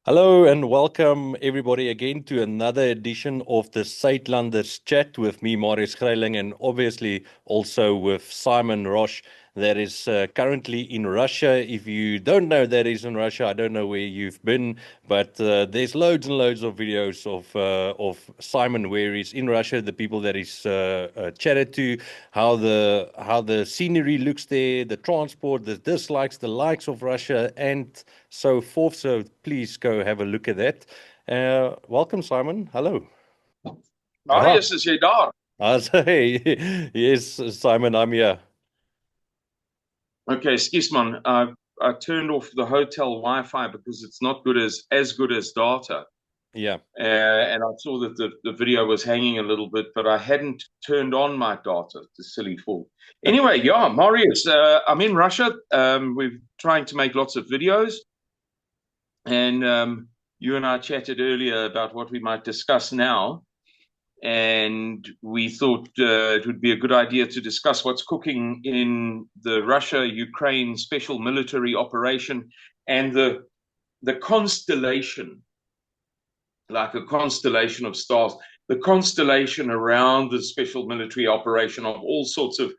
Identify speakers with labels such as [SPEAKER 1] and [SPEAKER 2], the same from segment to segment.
[SPEAKER 1] Hello and welcome everybody again to another edition of the Suidlanders chat with me, Marius Greyling, and obviously also with Simon Roche that is currently in Russia. If you don't know that he's in Russia, I don't know where you've been, but there's loads and loads of videos of Simon where he's in Russia, the people that he's chatted to, how the scenery looks there, the transport, the dislikes, the likes of Russia, and so forth. So please go have a look at that. Welcome, Simon. Hello. Ah,
[SPEAKER 2] Marius, is jy daar?
[SPEAKER 1] hey, yes, Simon, I'm here.
[SPEAKER 2] Okay, excuse man. I turned off the hotel Wi-Fi because it's not good as data.
[SPEAKER 1] Yeah.
[SPEAKER 2] And I saw that the video was hanging a little bit, but I hadn't turned on my data. The silly fool. Anyway, yeah, Marius, I'm in Russia. We're trying to make lots of videos, and you and I chatted earlier about what we might discuss now. And we thought it would be a good idea to discuss what's cooking in the Russia-Ukraine special military operation and the constellation, like a constellation of stars, the constellation around the special military operation of all sorts of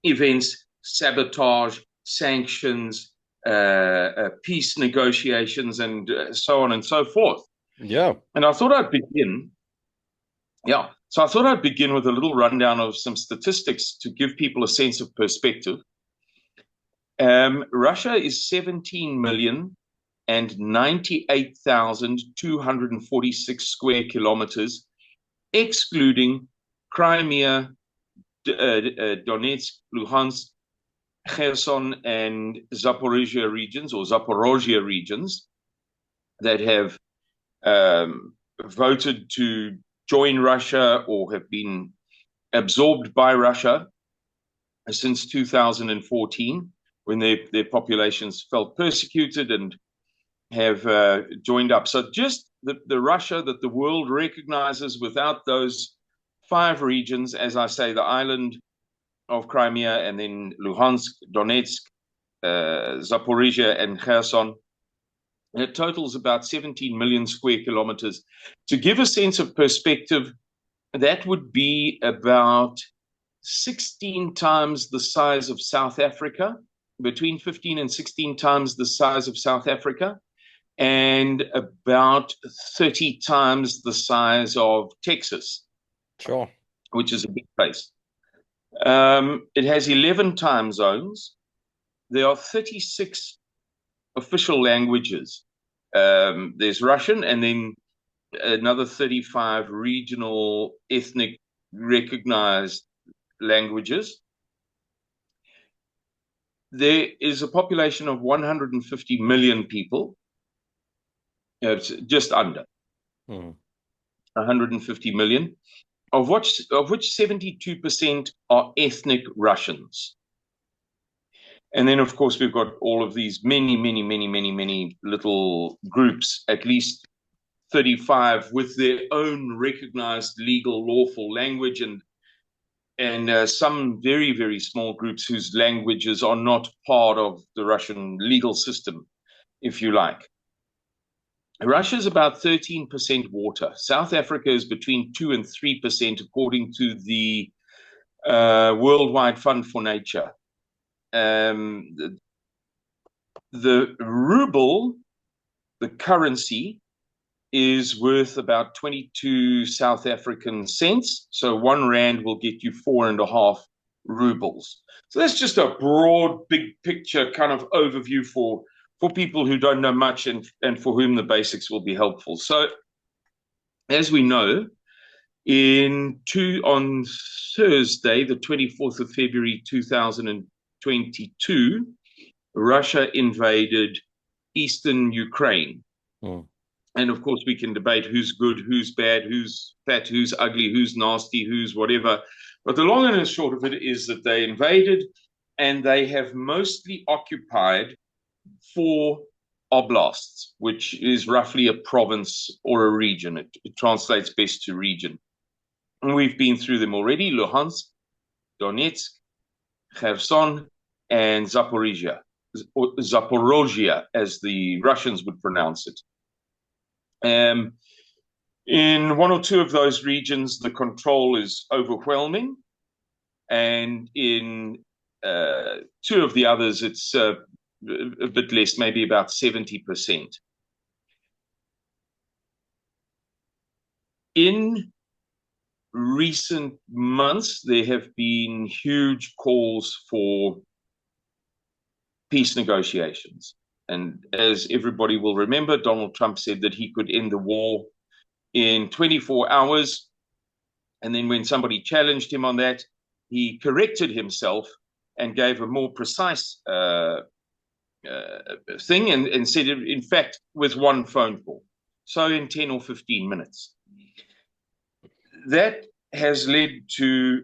[SPEAKER 2] events, sabotage, sanctions, peace negotiations, and so on and so forth.
[SPEAKER 1] Yeah.
[SPEAKER 2] And I thought I'd begin. Yeah. So I thought I'd begin with a little rundown of some statistics to give people a sense of perspective. Russia is 17 million and 98,246 square kilometers, excluding Crimea, Donetsk, Luhansk, Kherson, and Zaporizhia regions that have voted to join Russia or have been absorbed by Russia since 2014, when their populations felt persecuted and have joined up. So just the Russia that the world recognizes without those five regions, as I say, the island of Crimea and then Luhansk, Donetsk, Zaporizhia, and Kherson, it totals about 17 million square kilometers. To give a sense of perspective, that would be about 16 times the size of South Africa, between 15 and 16 times the size of South Africa, and about 30 times the size of Texas,
[SPEAKER 1] Sure.
[SPEAKER 2] which is a big place. It has 11 time zones. There are 36 official languages. There's Russian and then another 35 regional ethnic recognized languages. There is a population of 150 million people, just under 150 million, of which 72% are ethnic Russians. And then, of course, we've got all of these many little groups, at least 35 with their own recognized legal, lawful language, and some very small groups whose languages are not part of the Russian legal system, if you like. Russia is about 13% water. South Africa is between 2 and 3%, according to the Worldwide Fund for Nature. The ruble, the currency, is worth about 22 South African cents. So 1 rand will get you 4.5 rubles. So that's just a broad, big picture kind of overview for people who don't know much and for whom the basics will be helpful. So as we know, on Thursday, the 24th of February 2022, Russia invaded eastern Ukraine. And of course, we can debate who's good, who's bad, who's fat, who's ugly, who's nasty, who's whatever. But the long and the short of it is that they invaded, and they have mostly occupied 4 oblasts, which is roughly a province or a region. It translates best to region. And we've been through them already: Luhansk, Donetsk, Kherson, and Zaporizhia, as the Russians would pronounce it. In one or two of those regions, the control is overwhelming, and in two of the others, it's a bit less, maybe about 70%. In recent months, there have been huge calls for peace negotiations. And as everybody will remember, Donald Trump said that he could end the war in 24 hours. And then when somebody challenged him on that, he corrected himself and gave a more precise thing and said, in fact, with one phone call. So in 10 or 15 minutes. That has led to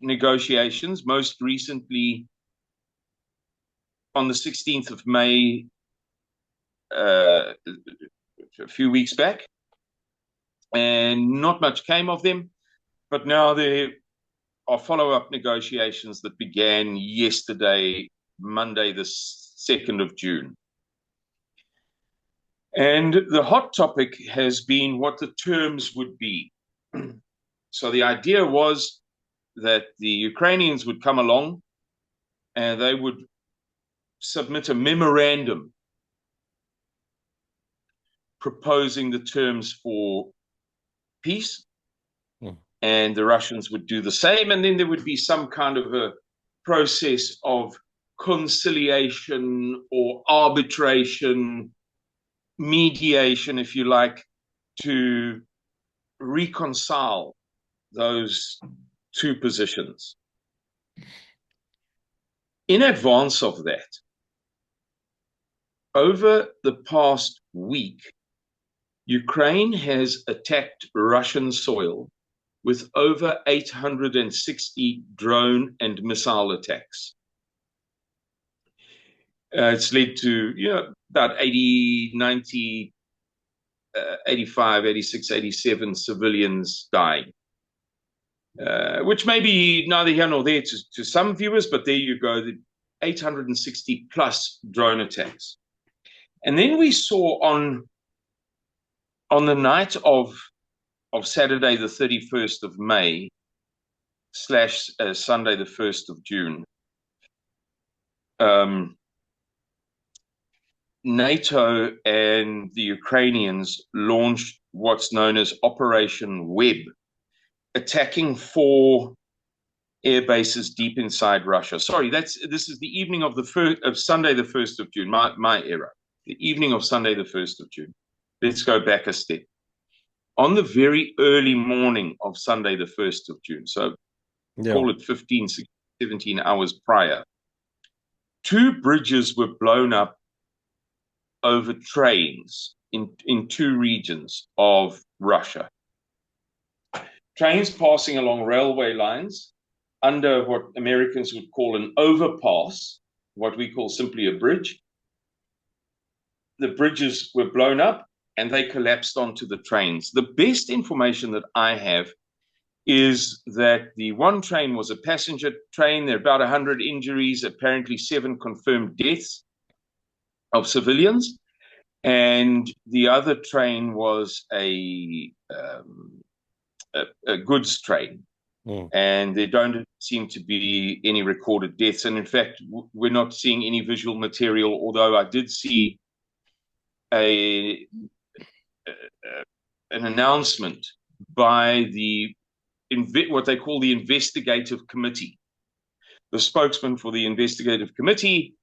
[SPEAKER 2] negotiations, most recently on the 16th of May, a few weeks back, and not much came of them. But now there are follow-up negotiations that began yesterday, Monday, the 2nd of June. And the hot topic has been what the terms would be. So the idea was that the Ukrainians would come along and they would submit a memorandum proposing the terms for peace, and the Russians would do the same, and then there would be some kind of a process of conciliation or arbitration, mediation, if you like, to reconcile those two positions. In advance of that, over the past week, Ukraine has attacked Russian soil with over 860 drone and missile attacks. It's led to, about 80, 90, 85, 86, 87 civilians dying, which may be neither here nor there to some viewers, but there you go, the 860 plus drone attacks. And then we saw on the night of Saturday, the 31st of May, / Sunday, the 1st of June, NATO and the Ukrainians launched what's known as Operation Web, attacking 4 air bases deep inside Russia. Sorry, this is the evening of Sunday, the 1st of June, my era, the evening of Sunday, the 1st of June. Let's go back a step. On the very early morning of Sunday, the 1st of June, so call it 15, 16, 17 hours prior, 2 bridges were blown up over trains in 2 regions of Russia. Trains passing along railway lines under what Americans would call an overpass, what we call simply a bridge. The bridges were blown up and they collapsed onto the trains. The best information that I have is that the one train was a passenger train. There are about 100 injuries, apparently 7 confirmed deaths of civilians. And the other train was a goods train. And there don't seem to be any recorded deaths. And in fact, we're not seeing any visual material, although I did see an announcement by what they call the investigative committee. The spokesman for the investigative committee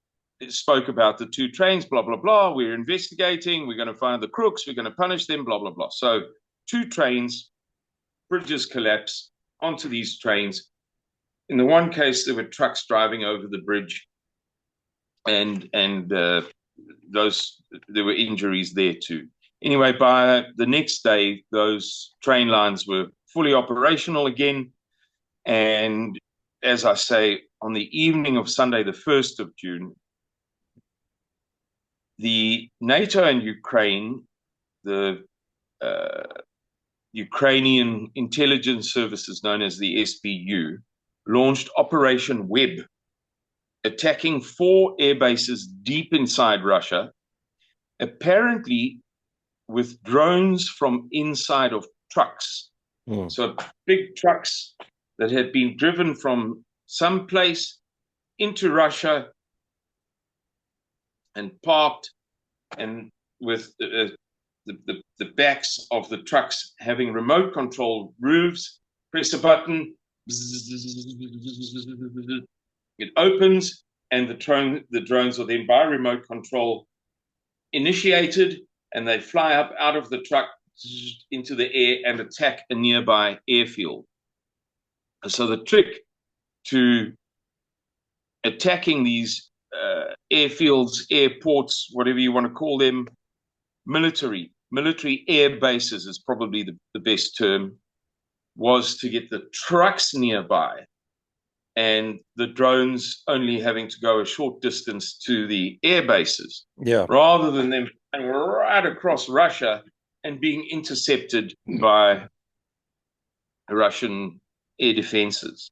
[SPEAKER 2] spoke about the 2 trains, blah, blah, blah. We're investigating. We're going to find the crooks. We're going to punish them, blah, blah, blah. So 2 trains, bridges collapse onto these trains. In the one case, there were trucks driving over the bridge, and there were injuries there too. Anyway, by the next day, those train lines were fully operational again. And as I say, on the evening of Sunday, the 1st of June, the NATO and Ukraine, the Ukrainian intelligence services known as the SBU, launched Operation Web, attacking 4 air bases deep inside Russia, apparently with drones from inside of trucks. So big trucks that had been driven from some place into Russia and parked, and with the backs of the trucks having remote control roofs. Press a button, it opens, and the drones are then by remote control initiated, and they fly up out of the truck into the air and attack a nearby airfield. So the trick to attacking these airfields, airports, whatever you want to call them, military air bases is probably the best term, was to get the trucks nearby and the drones only having to go a short distance to the air bases, rather than them flying right across Russia and being intercepted by Russian air defenses.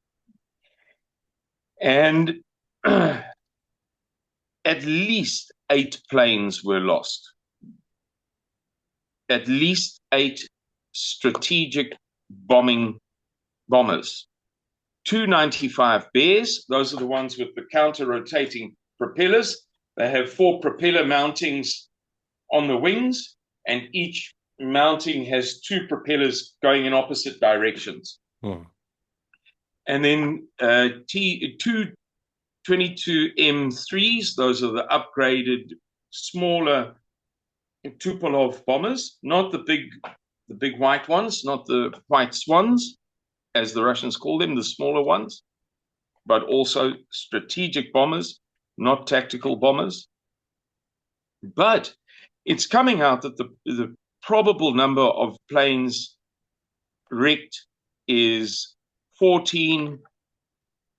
[SPEAKER 2] And at least 8 planes were lost. At least 8 strategic bombers. 2 95 Bears, those are the ones with the counter-rotating propellers. They have 4 propeller mountings on the wings, and each mounting has 2 propellers going in opposite directions. And then 2 22 M3s, those are the upgraded, smaller Tupolev bombers, not the big white ones, not the white swans, as the Russians call them, the smaller ones, but also strategic bombers, not tactical bombers. But it's coming out that the probable number of planes wrecked is 14,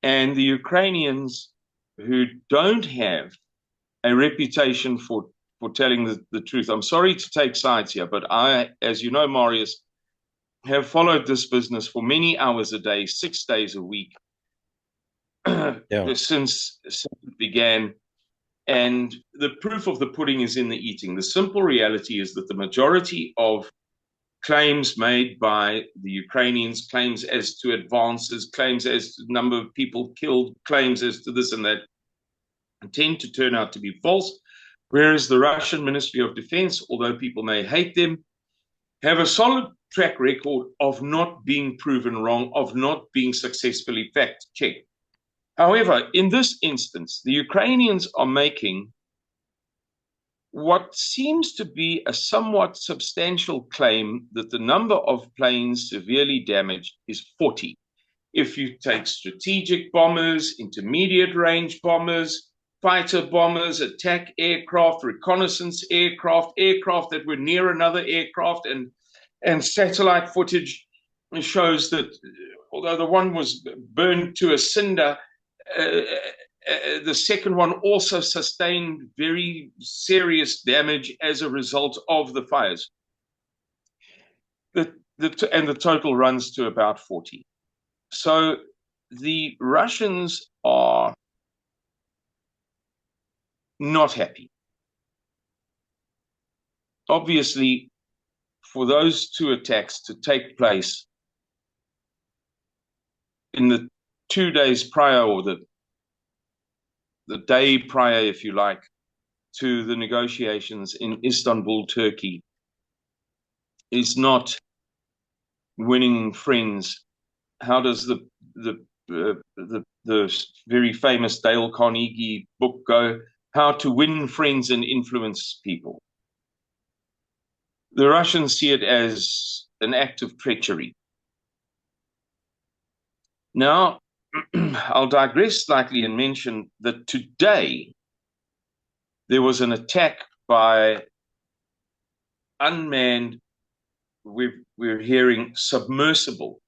[SPEAKER 2] and the Ukrainians, who don't have a reputation for telling the truth. I'm sorry to take sides here, but I, as you know, Marius, have followed this business for many hours a day, 6 days a week, since it began. And the proof of the pudding is in the eating. The simple reality is that the majority of claims made by the Ukrainians, claims as to advances, claims as to the number of people killed, claims as to this and that, tend to turn out to be false. Whereas the Russian Ministry of Defense, although people may hate them, have a solid track record of not being proven wrong, of not being successfully fact-checked. However, in this instance, the Ukrainians are making what seems to be a somewhat substantial claim that the number of planes severely damaged is 40. If you take strategic bombers, intermediate range bombers, fighter bombers, attack aircraft, reconnaissance aircraft, aircraft that were near another aircraft, and satellite footage shows that although the one was burned to a cinder, the second one also sustained very serious damage as a result of the fires. And the total runs to about 40. So the Russians are not happy. Obviously, for those 2 attacks to take place in the 2 days prior, or the day prior, if you like, to the negotiations in Istanbul, Turkey, is not winning friends. How does the very famous Dale Carnegie book go? How to Win Friends and Influence People. The Russians see it as an act of treachery. Now, I'll digress slightly and mention that today there was an attack by unmanned, we're hearing submersible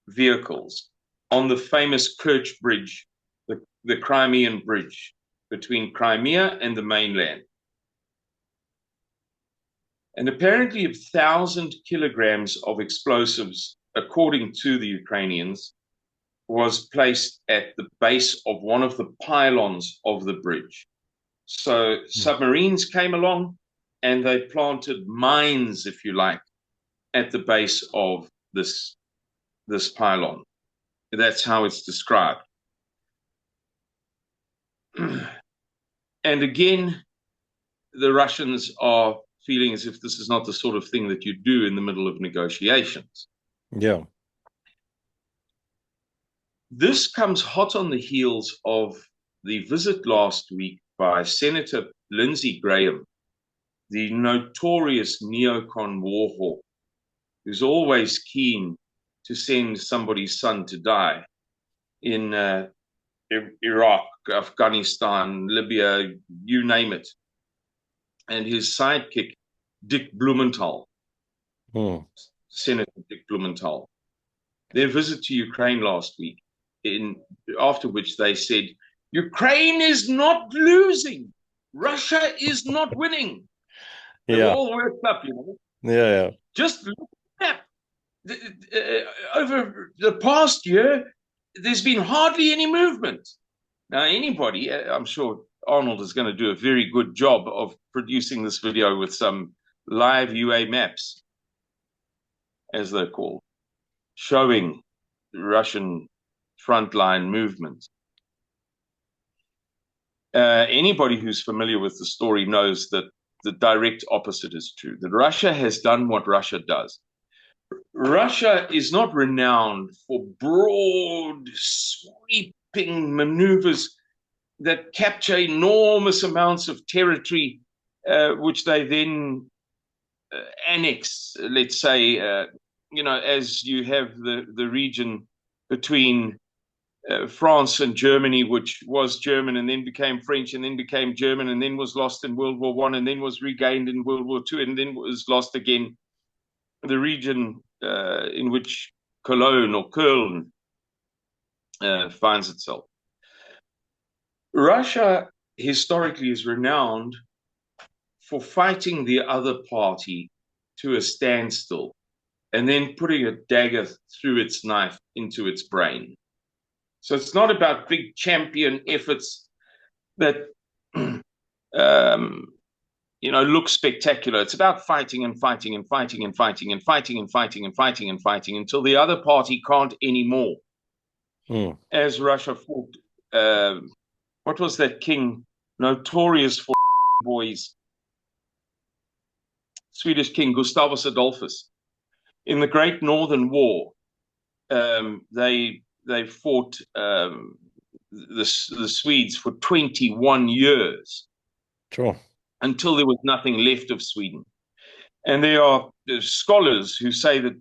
[SPEAKER 2] vehicles on the famous Kerch Bridge, the Crimean Bridge between Crimea and the mainland. And apparently 1,000 kilograms of explosives, according to the Ukrainians, was placed at the base of one of the pylons of the bridge. So submarines came along, and they planted mines, if you like, at the base of this pylon. That's how it's described. And again, the Russians are feeling as if this is not the sort of thing that you do in the middle of negotiations.
[SPEAKER 1] Yeah.
[SPEAKER 2] This comes hot on the heels of the visit last week by Senator Lindsey Graham, the notorious neocon warhawk, who's always keen to send somebody's son to die in Iraq, Afghanistan, Libya, you name it. And his sidekick, Dick Blumenthal, Senator Dick Blumenthal, their visit to Ukraine last week, after which they said, Ukraine is not losing. Russia is not winning. They were all worked up, you know.
[SPEAKER 1] Yeah.
[SPEAKER 2] Just look at that. Over the past year, there's been hardly any movement. Now, anybody, I'm sure Arnold is going to do a very good job of producing this video with some live UA maps, as they're called, showing the Russian frontline movement. Anybody who's familiar with the story knows that the direct opposite is true, that Russia has done what Russia does. Russia is not renowned for broad, sweeping maneuvers that capture enormous amounts of territory, which they then annex, let's say, you know, as you have the region between France and Germany, which was German and then became French and then became German and then was lost in World War I and then was regained in World War II and then was lost again. The region in which Cologne or Köln finds itself. Russia historically is renowned for fighting the other party to a standstill and then putting a dagger through its knife into its brain. So it's not about big champion efforts that you know, look spectacular. It's about fighting and fighting and fighting and fighting and fighting and fighting and fighting and fighting until the other party can't anymore. As Russia fought, what was that king notorious for boys? Swedish king Gustavus Adolphus. In the Great Northern War, they fought the Swedes for 21 years.
[SPEAKER 1] Sure. Until
[SPEAKER 2] there was nothing left of Sweden. And there are scholars who say that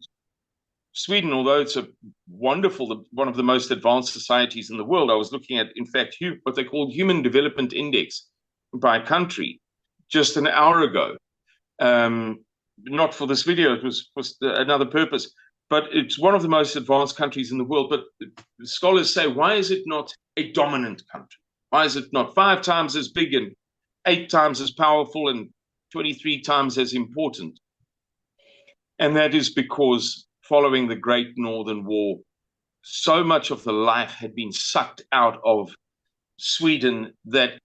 [SPEAKER 2] Sweden, although it's a wonderful, one of the most advanced societies in the world, I was looking at, in fact, what they call Human Development Index by country just an hour ago. Not for this video, it was for another purpose, but it's one of the most advanced countries in the world. But scholars say, why is it not a dominant country? Why is it not 5 times as big and 8 times as powerful and 23 times as important? And that is because following the Great Northern War, so much of the life had been sucked out of Sweden that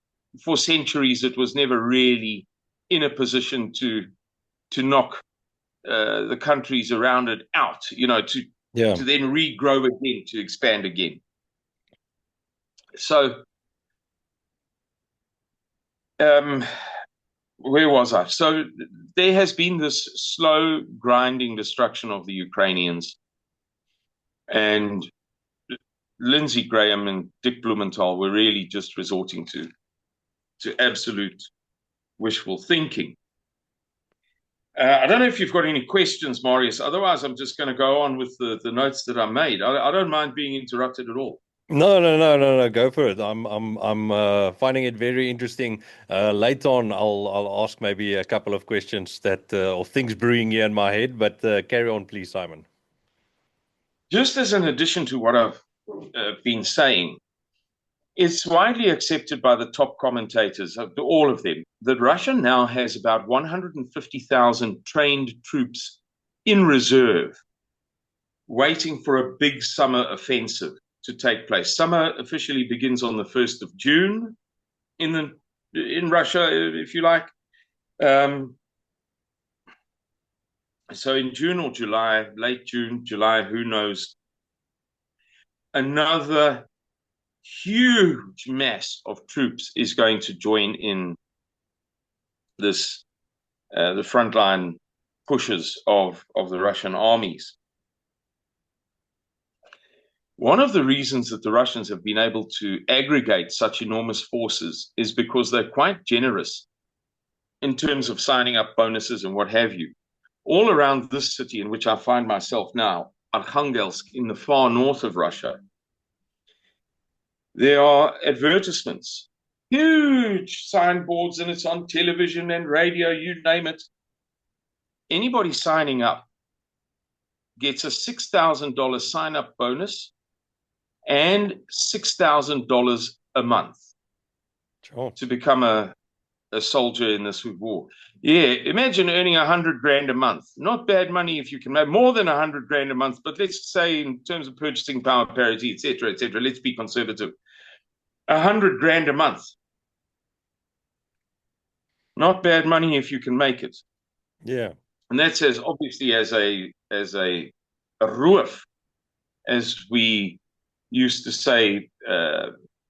[SPEAKER 2] for centuries it was never really in a position to knock the countries around it out, you know, to then regrow again, to expand again. So where was I? So there has been this slow, grinding destruction of the Ukrainians. And Lindsey Graham and Dick Blumenthal were really just resorting to absolute wishful thinking. I don't know if you've got any questions, Marius. Otherwise, I'm just going to go on with the notes that I made. I don't mind being interrupted at all.
[SPEAKER 1] No. Go for it. I'm finding it very interesting. Later on, I'll ask maybe a couple of questions that or things brewing here in my head. But carry on, please, Simon.
[SPEAKER 2] Just as an addition to what I've been saying, it's widely accepted by the top commentators, all of them, that Russia now has about 150,000 trained troops in reserve, waiting for a big summer offensive to take place. Summer officially begins on the 1st of June in Russia, if you like. So in June or July, late June, July, who knows, another huge mass of troops is going to join in this, the frontline pushes of the Russian armies. One of the reasons that the Russians have been able to aggregate such enormous forces is because they're quite generous in terms of signing up bonuses and what have you. All around this city in which I find myself now, Arkhangelsk, in the far north of Russia, there are advertisements, huge signboards, and it's on television and radio, you name it. Anybody signing up gets a $6,000 sign-up bonus and $6,000 a month to become a soldier in this war. Yeah, imagine earning 100 grand a month. Not bad money if you can make more than 100 grand a month, but let's say in terms of purchasing power parity, etc., let's be conservative. 100 grand a month. Not bad money if you can make it.
[SPEAKER 1] Yeah.
[SPEAKER 2] And that says, obviously, as a roof, as we used to say,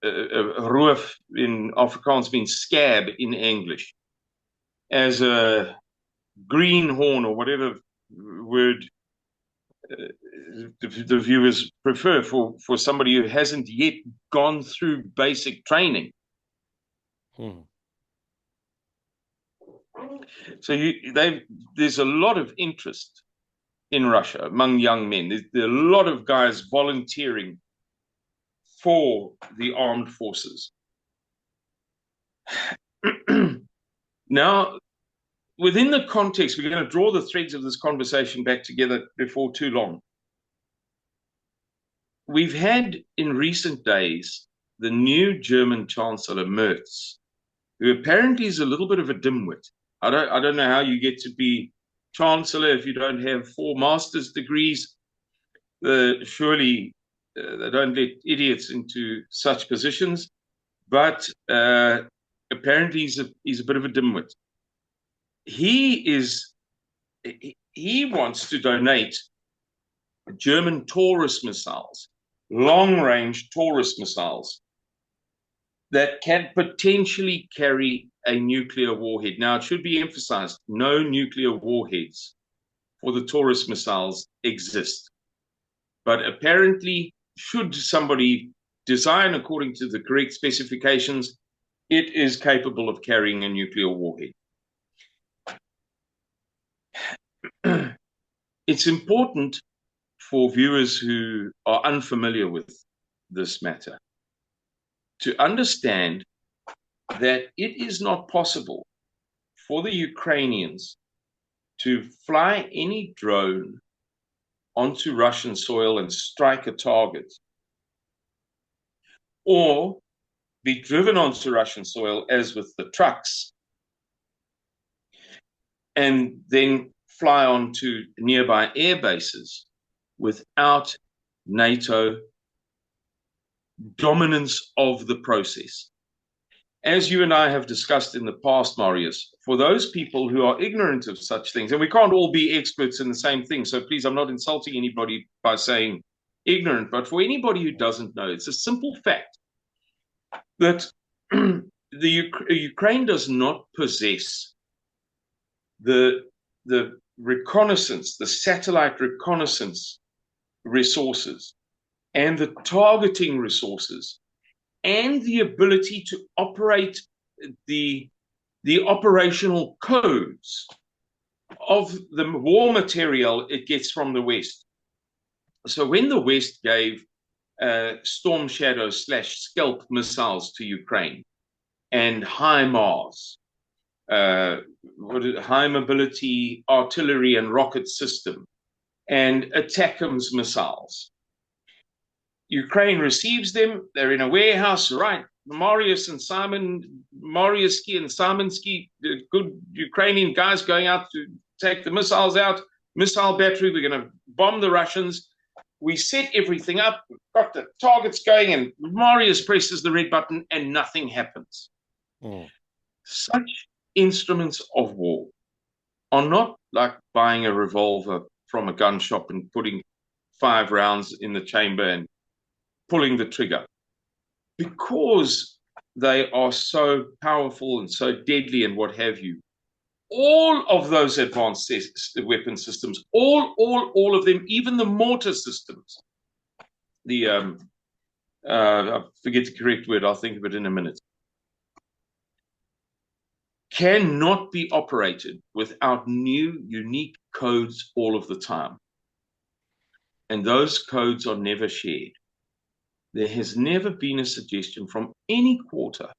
[SPEAKER 2] roof in Afrikaans means scab in English. As a greenhorn or whatever word the viewers prefer for somebody who hasn't yet gone through basic training. So there's a lot of interest in Russia among young men. There are a lot of guys volunteering for the armed forces. Now, within the context, we're going to draw the threads of this conversation back together before too long. We've had in recent days the new German Chancellor Merz, who apparently is a little bit of a dimwit. I don't know how you get to be Chancellor if you don't have 4 master's degrees. Surely they don't let idiots into such positions. But apparently he's a bit of a dimwit. He wants to donate German Taurus missiles, long-range Taurus missiles, that can potentially carry a nuclear warhead. Now, it should be emphasized, no nuclear warheads for the Taurus missiles exist. But apparently, should somebody design according to the correct specifications, it is capable of carrying a nuclear warhead. It's important for viewers who are unfamiliar with this matter to understand that it is not possible for the Ukrainians to fly any drone onto Russian soil and strike a target, or be driven onto Russian soil, as with the trucks, and then fly onto nearby air bases without NATO dominance of the process. As you and I have discussed in the past, Marius, for those people who are ignorant of such things, and we can't all be experts in the same thing, so please, I'm not insulting anybody by saying ignorant, but for anybody who doesn't know, it's a simple fact that Ukraine does not possess the reconnaissance, the satellite reconnaissance resources, and the targeting resources, and the ability to operate the operational codes of the war material it gets from the West. So when the West gave Storm Shadow / Scalp missiles to Ukraine, and HIMARS, high mobility artillery and rocket system, and ATACMS missiles, Ukraine receives them. They're in a warehouse, right? Marius and Simorsky and Simorsky, the good Ukrainian guys going out to take the missiles out, missile battery, we're going to bomb the Russians. We set everything up, we've got the targets going, and Marius presses the red button and nothing happens. Such instruments of war are not like buying a revolver from a gun shop and putting 5 rounds in the chamber and pulling the trigger. Because they are so powerful and so deadly and what have you, all of those advanced weapon systems, all of them, even the mortar systems, the I forget the correct word, I'll think of it in a minute, cannot be operated without new, unique codes all of the time. And those codes are never shared. There has never been a suggestion from any quarter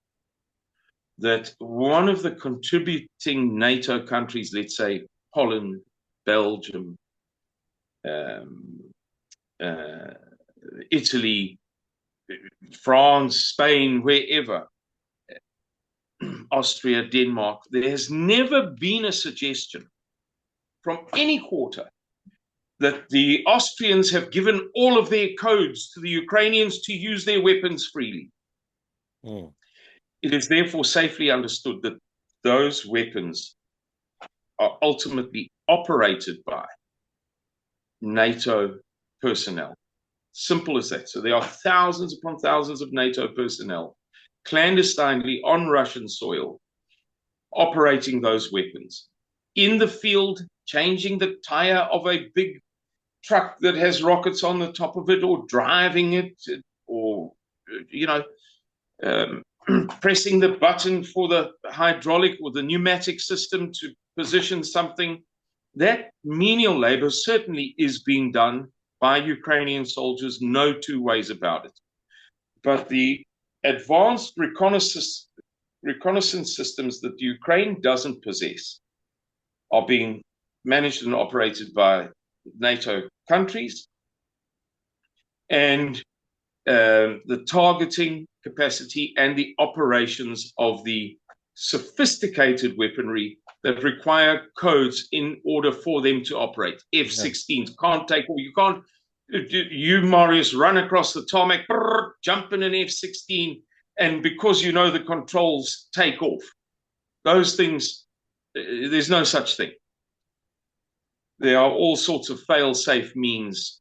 [SPEAKER 2] that one of the contributing NATO countries, let's say Holland, Belgium, Italy, France, Spain, wherever, Austria, Denmark, there has never been a suggestion from any quarter that the Austrians have given all of their codes to the Ukrainians to use their weapons freely. Mm. It is therefore safely understood that those weapons are ultimately operated by NATO personnel. Simple as that. So there are thousands upon thousands of NATO personnel clandestinely on Russian soil operating those weapons. In the field, changing the tire of a big truck that has rockets on the top of it, or driving it, or, pressing the button for the hydraulic or the pneumatic system to position something. That menial labor certainly is being done by Ukrainian soldiers, no two ways about it. But the advanced reconnaissance systems that Ukraine doesn't possess are being managed and operated by NATO countries. And the targeting capacity and the operations of the sophisticated weaponry that require codes in order for them to operate. F-16s can't take, or you can't, you, Marius, run across the tarmac, jump in an F-16, and because you know the controls, take off. Those things, there's no such thing. There are all sorts of fail-safe means,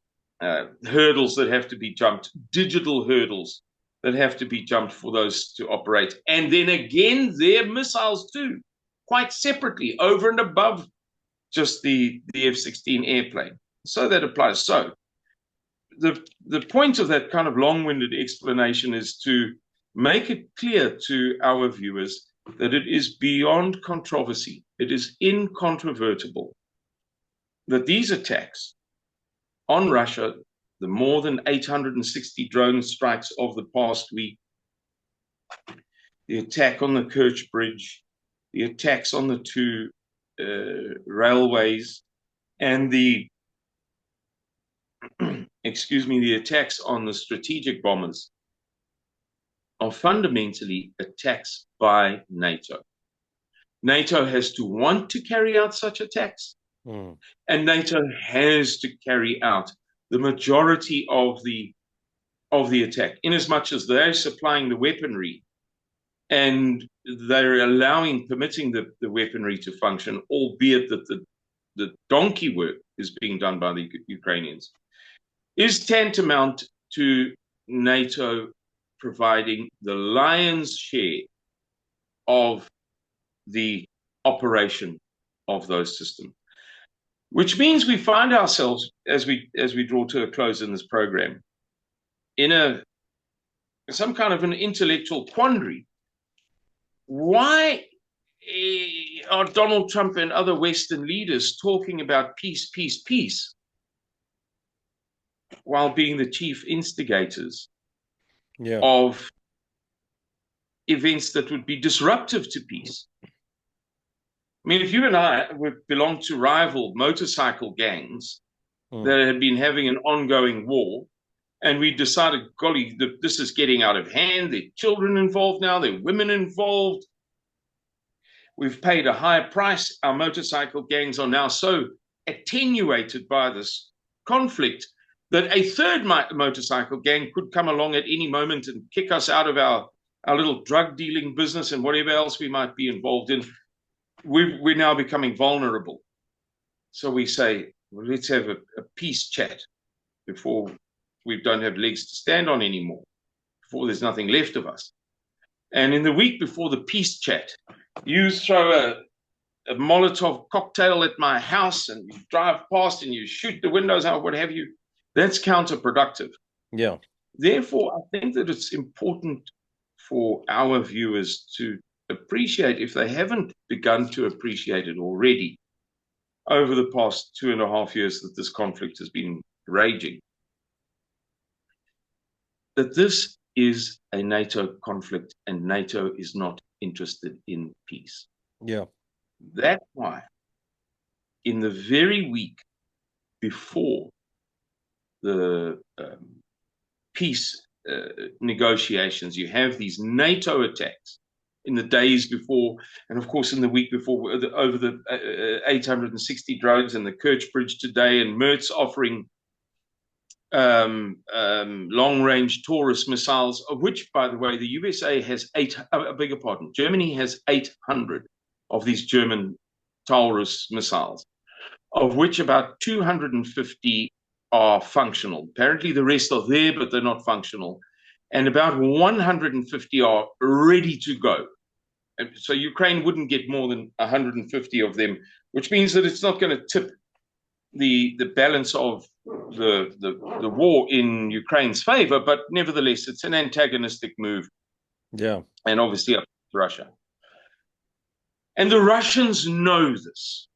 [SPEAKER 2] hurdles that have to be jumped, digital hurdles that have to be jumped for those to operate. And then again, their missiles too, quite separately, over and above just the F-16 airplane. So that applies. So the point of that kind of long-winded explanation is to make it clear to our viewers that it is beyond controversy. It is incontrovertible that these attacks on Russia, the more than 860 drone strikes of the past week, the attack on the Kerch Bridge, the attacks on the 2 railways, and the the attacks on the strategic bombers are fundamentally attacks by NATO. NATO has to want to carry out such attacks, and NATO has to carry out the majority of the attack, in as much as they're supplying the weaponry and they're permitting the weaponry to function, albeit that the donkey work is being done by the Ukrainians, is tantamount to NATO providing the lion's share of the operation of those systems. Which means we find ourselves, as we draw to a close in this program, in some kind of an intellectual quandary. Why are Donald Trump and other Western leaders talking about peace, peace, peace, while being the chief instigators of events that would be disruptive to peace? I mean, if you and I belong to rival motorcycle gangs that had been having an ongoing war, and we decided, golly, this is getting out of hand, there are children involved now, there are women involved, we've paid a high price, our motorcycle gangs are now so attenuated by this conflict that a third motorcycle gang could come along at any moment and kick us out of our little drug dealing business and whatever else we might be involved in. We're now becoming vulnerable. So we say, well, let's have a peace chat before we don't have legs to stand on anymore, before there's nothing left of us. And in the week before the peace chat, you throw a Molotov cocktail at my house and you drive past and you shoot the windows out, what have you. That's counterproductive.
[SPEAKER 1] Yeah.
[SPEAKER 2] Therefore, I think that it's important for our viewers to appreciate, if they haven't begun to appreciate it already, over the past 2.5 years that this conflict has been raging, that this is a NATO conflict and NATO is not interested in peace.
[SPEAKER 1] Yeah.
[SPEAKER 2] That's why in the very week before the peace negotiations, you have these NATO attacks in the days before, and of course in the week before, over the 860 drones and the Kerch Bridge today, and Mertz offering long-range Taurus missiles, of which, by the way, the USA has Germany has 800 of these German Taurus missiles, of which about 250 are functional. Apparently the rest are there, but they're not functional. And about 150 are ready to go. And so Ukraine wouldn't get more than 150 of them, which means that it's not going to tip the balance of the war in Ukraine's favor, but nevertheless, it's an antagonistic move.
[SPEAKER 1] Yeah.
[SPEAKER 2] And obviously up to Russia. And the Russians know this.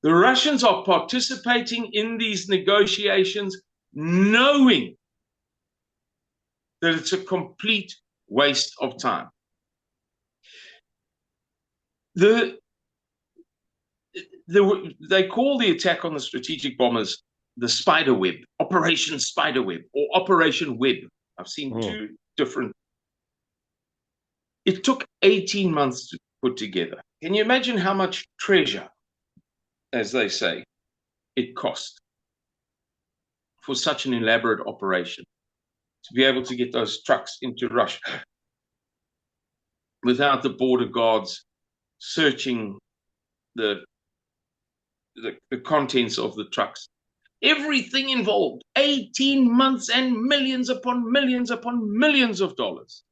[SPEAKER 2] The Russians are participating in these negotiations knowing that it's a complete waste of time. They call the attack on the strategic bombers the spider web, Operation Spiderweb or Operation Web. I've seen two different. It took 18 months to put together. Can you imagine how much treasure, as they say, it cost for such an elaborate operation to be able to get those trucks into Russia without the border guards searching the contents of the trucks? Everything involved, 18 months and millions upon millions upon millions of dollars.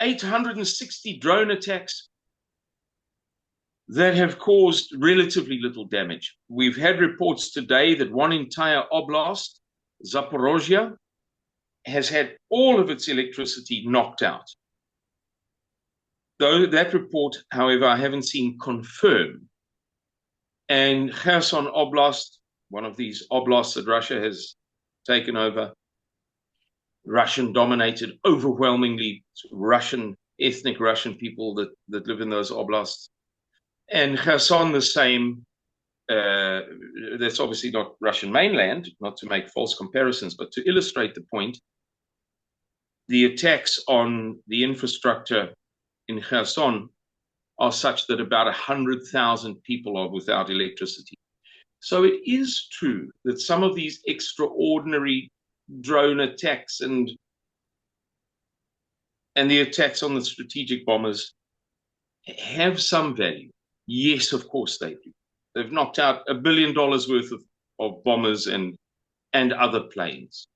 [SPEAKER 2] 860 drone attacks that have caused relatively little damage. We've had reports today that one entire oblast, Zaporozhye, has had all of its electricity knocked out. Though that report, however, I haven't seen confirmed. And Kherson Oblast, one of these oblasts that Russia has taken over, Russian-dominated, overwhelmingly Russian, ethnic Russian people that live in those oblasts. And Kherson, the same. That's obviously not Russian mainland, not to make false comparisons, but to illustrate the point. The attacks on the infrastructure in Kherson are such that about 100,000 people are without electricity. So it is true that some of these extraordinary drone attacks and the attacks on the strategic bombers have some value. Yes, of course they do. They've knocked out $1 billion worth of bombers and other planes.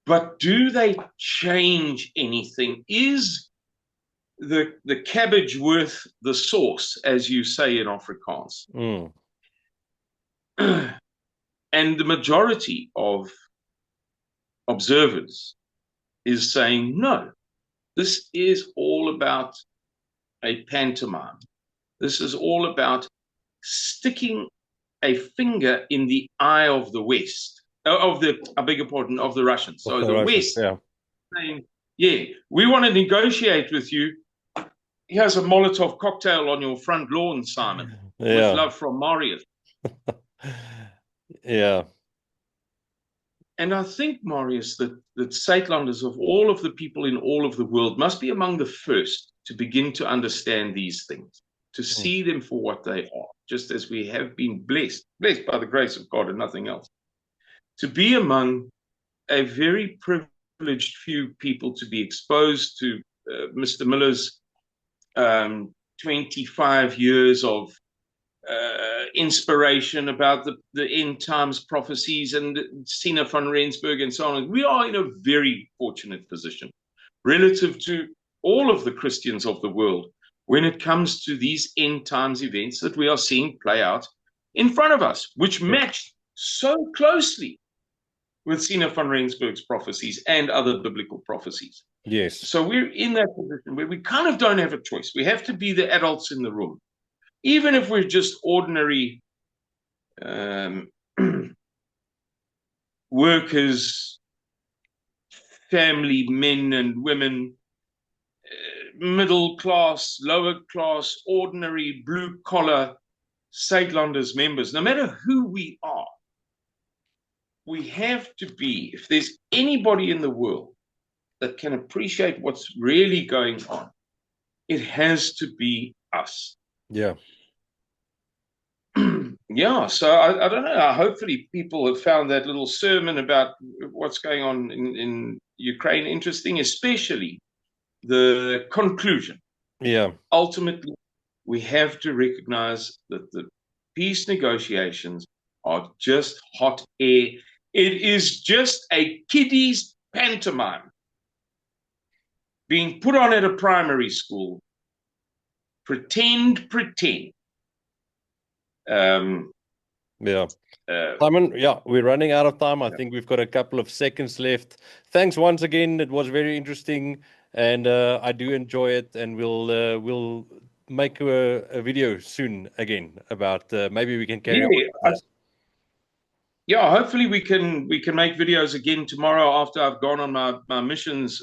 [SPEAKER 2] But do they change anything? Is the cabbage worth the sauce, as you say in Afrikaans? And the majority of observers is saying, no, this is all about a pantomime. This is all about sticking a finger in the eye of the West, of the Russians. So the West saying, yeah, we want to negotiate with you. Here's a Molotov cocktail on your front lawn, Simon, with love from Marius.
[SPEAKER 1] Yeah.
[SPEAKER 2] And I think, Marius, that Suidlanders, of all of the people in all of the world, must be among the first to begin to understand these things, to see them for what they are, just as we have been blessed by the grace of God and nothing else, to be among a very privileged few people, to be exposed to Mr. Miller's 25 years of inspiration about the end times prophecies and Sina van Rensburg and so on. We are in a very fortunate position relative to all of the Christians of the world when it comes to these end times events that we are seeing play out in front of us, which match so closely with Sina van Rensburg's prophecies and other biblical prophecies.
[SPEAKER 1] Yes.
[SPEAKER 2] So we're in that position where we kind of don't have a choice. We have to be the adults in the room. Even if we're just ordinary workers, family men and women, middle class, lower class, ordinary blue collar Suidlanders members, no matter who we are, we have to be, if there's anybody in the world that can appreciate what's really going on, it has to be us.
[SPEAKER 1] Yeah.
[SPEAKER 2] Yeah, so I don't know. Hopefully people have found that little sermon about what's going on in Ukraine interesting, especially the conclusion.
[SPEAKER 1] Yeah.
[SPEAKER 2] Ultimately, we have to recognize that the peace negotiations are just hot air. It is just a kiddies pantomime being put on at a primary school. Pretend.
[SPEAKER 1] Yeah. Simon, yeah, we're running out of time. I think we've got a couple of seconds left. Thanks once again. It was very interesting, and I do enjoy it. And we'll make a video soon again about maybe we can carry on.
[SPEAKER 2] Yeah, hopefully we can make videos again tomorrow after I've gone on my missions.